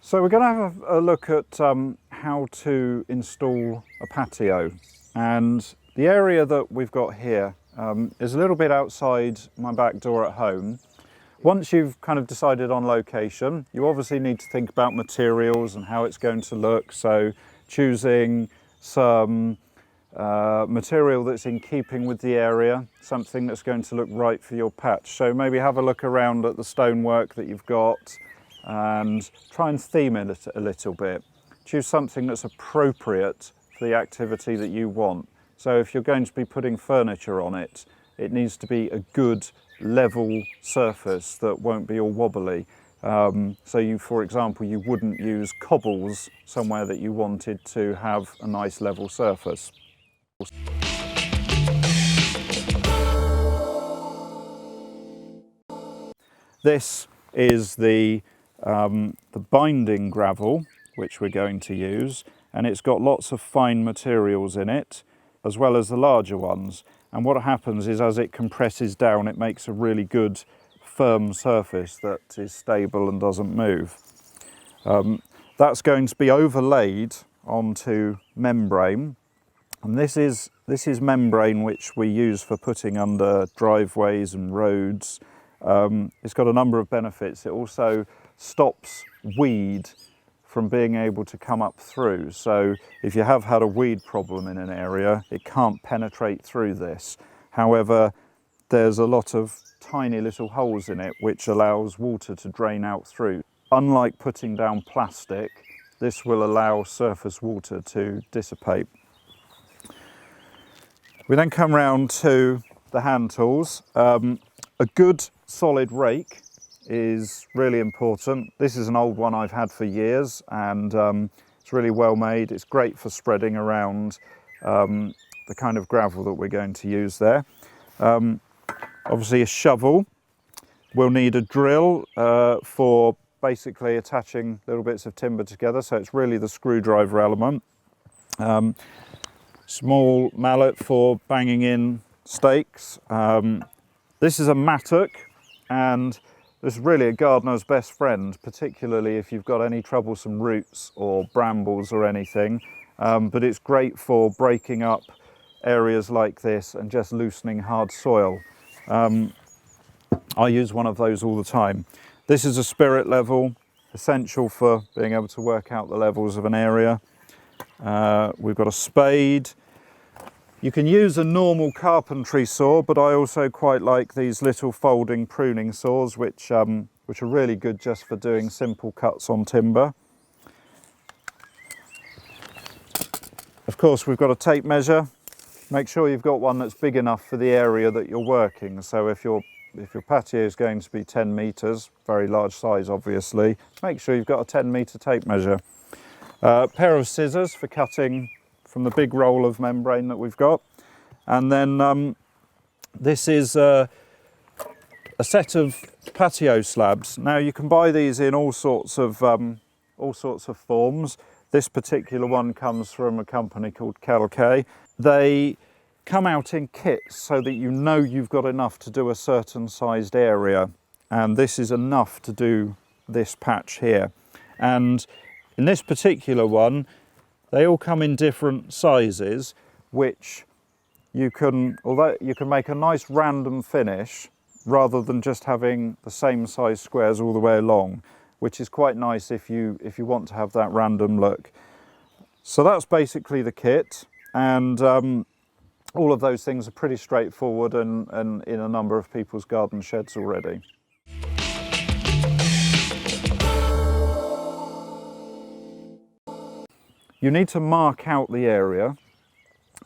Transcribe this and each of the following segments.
So we're going to have a look at how to install a patio, and the area that we've got here is a little bit outside my back door at home. Once you've kind of decided on location, you obviously need to think about materials and how it's going to look, so choosing some material that's in keeping with the area, something that's going to look right for your patch. So maybe have a look around at the stonework that you've got and try and theme it a little bit. Choose something that's appropriate for the activity that you want. So if you're going to be putting furniture on it, it needs to be a good level surface that won't be all wobbly. So you, for example, you wouldn't use cobbles somewhere that you wanted to have a nice level surface. This is the binding gravel which we're going to use, and it's got lots of fine materials in it as well as the larger ones, and what happens is as it compresses down it makes a really good firm surface that is stable and doesn't move. That's going to be overlaid onto membrane, and this is membrane which we use for putting under driveways and roads. It's got a number of benefits. It also stops weed from being able to come up through. So if you have had a weed problem in an area, it can't penetrate through this. However, there's a lot of tiny little holes in it which allows water to drain out through. Unlike putting down plastic, this will allow surface water to dissipate. We then come round to the hand tools. A good solid rake is really important. This is an old one I've had for years, and it's really well made. It's great for spreading around the kind of gravel that we're going to use there. Obviously a shovel. We'll need a drill for basically attaching little bits of timber together, so it's really the screwdriver element. Small mallet for banging in stakes. This is a mattock, and this is really a gardener's best friend, particularly if you've got any troublesome roots or brambles or anything. But it's great for breaking up areas like this and just loosening hard soil. I use one of those all the time. This is a spirit level, essential for being able to work out the levels of an area. We've got a spade. You can use a normal carpentry saw, but I also quite like these little folding pruning saws, which are really good just for doing simple cuts on timber. Of course, we've got a tape measure. Make sure you've got one that's big enough for the area that you're working. So if your patio is going to be 10 metres, very large size obviously, make sure you've got a 10-metre tape measure. Pair of scissors for cutting from the big roll of membrane that we've got, and then this is a set of patio slabs. Now you can buy these in all sorts of forms. This particular one comes from a company called Calque. They come out in kits so that you know you've got enough to do a certain sized area, and this is enough to do this patch here. And in this particular one, they all come in different sizes, which you can make a nice random finish rather than just having the same size squares all the way along, which is quite nice if you want to have that random look. So that's basically the kit, and all of those things are pretty straightforward and in a number of people's garden sheds already. You need to mark out the area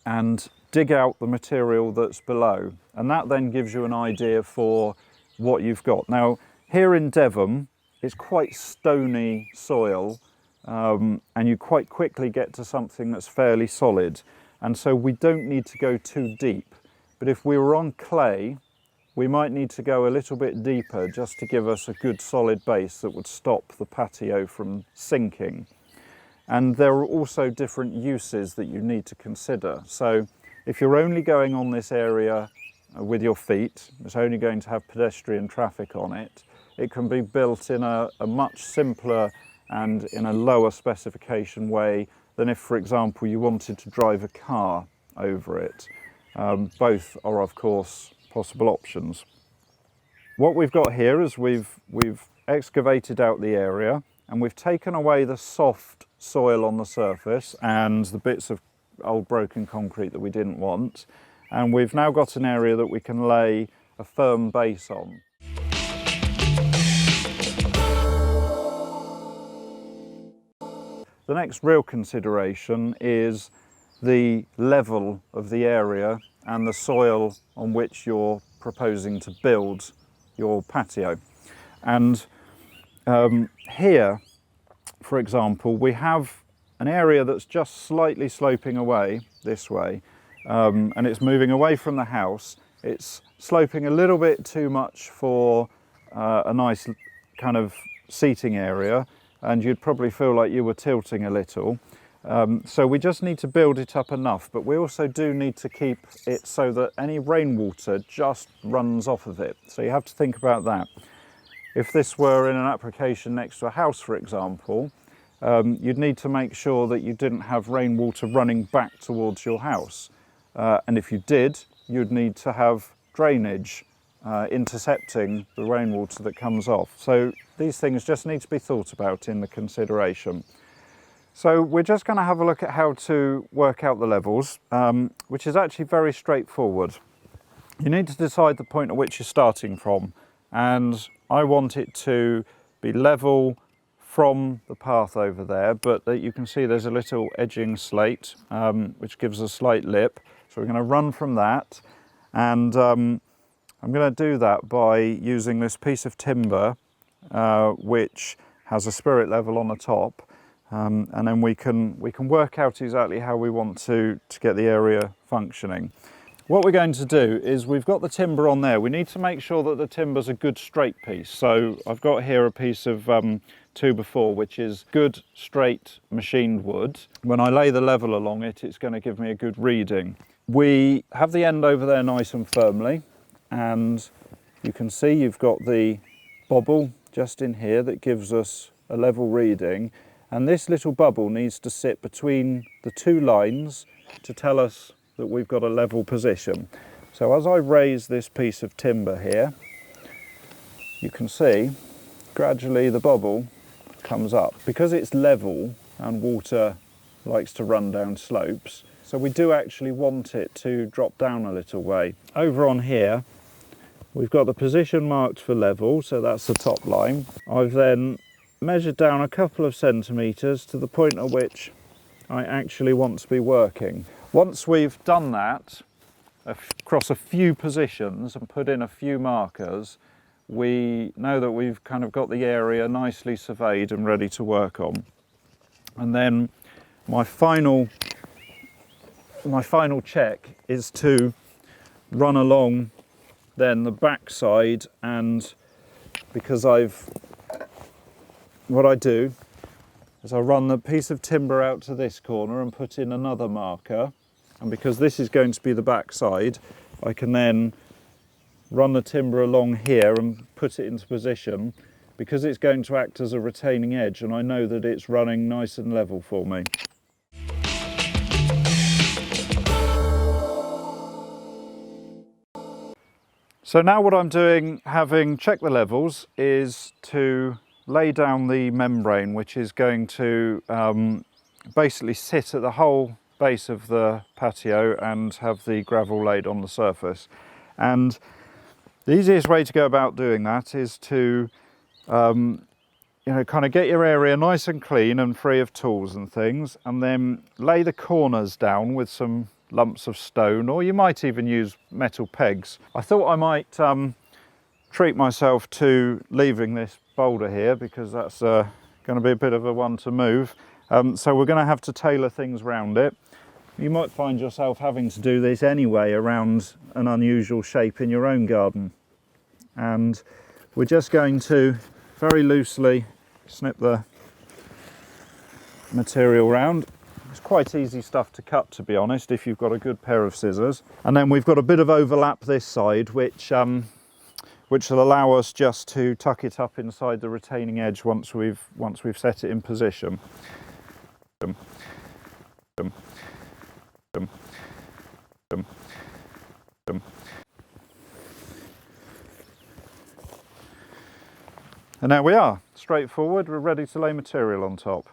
and dig out the material that's below, and that then gives you an idea for what you've got. Now, here in Devon, it's quite stony soil, and you quite quickly get to something that's fairly solid, and so we don't need to go too deep. But if we were on clay, we might need to go a little bit deeper just to give us a good solid base that would stop the patio from sinking. And there are also different uses that you need to consider. So if you're only going on this area with your feet, it's only going to have pedestrian traffic on it, it can be built in a much simpler and in a lower specification way than if, for example, you wanted to drive a car over it. Both are, of course, possible options. What we've got here is we've excavated out the area, and we've taken away the soft soil on the surface and the bits of old broken concrete that we didn't want, and we've now got an area that we can lay a firm base on. The next real consideration is the level of the area and the soil on which you're proposing to build your patio. And here, for example, we have an area that's just slightly sloping away this way, and it's moving away from the house. It's sloping a little bit too much for a nice kind of seating area, and you'd probably feel like you were tilting a little. So we just need to build it up enough, but we also do need to keep it so that any rainwater just runs off of it. So you have to think about that. If this were in an application next to a house, for example, you'd need to make sure that you didn't have rainwater running back towards your house. And if you did, you'd need to have drainage intercepting the rainwater that comes off. So these things just need to be thought about in the consideration. So we're just going to have a look at how to work out the levels, which is actually very straightforward. You need to decide the point at which you're starting from, and I want it to be level from the path over there, but that you can see there's a little edging slate which gives a slight lip. So we're going to run from that, and I'm going to do that by using this piece of timber which has a spirit level on the top, and then we can work out exactly how we want to get the area functioning. What we're going to do is, we've got the timber on there. We need to make sure that the timber's a good straight piece. So I've got here a piece of 2x4, which is good straight machined wood. When I lay the level along it, it's going to give me a good reading. We have the end over there nice and firmly, and you can see you've got the bobble just in here that gives us a level reading, and this little bubble needs to sit between the two lines to tell us that we've got a level position. So as I raise this piece of timber here, you can see gradually the bubble comes up. Because it's level and water likes to run down slopes, so we do actually want it to drop down a little way. Over on here, we've got the position marked for level, so that's the top line. I've then measured down a couple of centimetres to the point at which I actually want to be working. Once we've done that across a few positions and put in a few markers, we know that we've kind of got the area nicely surveyed and ready to work on. And then my final check is to run along then the back side, and because what I do is I run the piece of timber out to this corner and put in another marker, and because this is going to be the back side, I can then run the timber along here and put it into position, because it's going to act as a retaining edge, and I know that it's running nice and level for me. So now what I'm doing, having checked the levels, is to lay down the membrane, which is going to basically sit at the whole base of the patio and have the gravel laid on the surface. And the easiest way to go about doing that is to kind of get your area nice and clean and free of tools and things, and then lay the corners down with some lumps of stone, or you might even use metal pegs. I thought I might treat myself to leaving this boulder here, because that's going to be a bit of a one to move. So we're going to have to tailor things around it. You might find yourself having to do this anyway around an unusual shape in your own garden. And we're just going to very loosely snip the material round. It's quite easy stuff to cut, to be honest, if you've got a good pair of scissors. And then we've got a bit of overlap this side, which which will allow us just to tuck it up inside the retaining edge once we've set it in position. And there we are, straightforward, we're ready to lay material on top.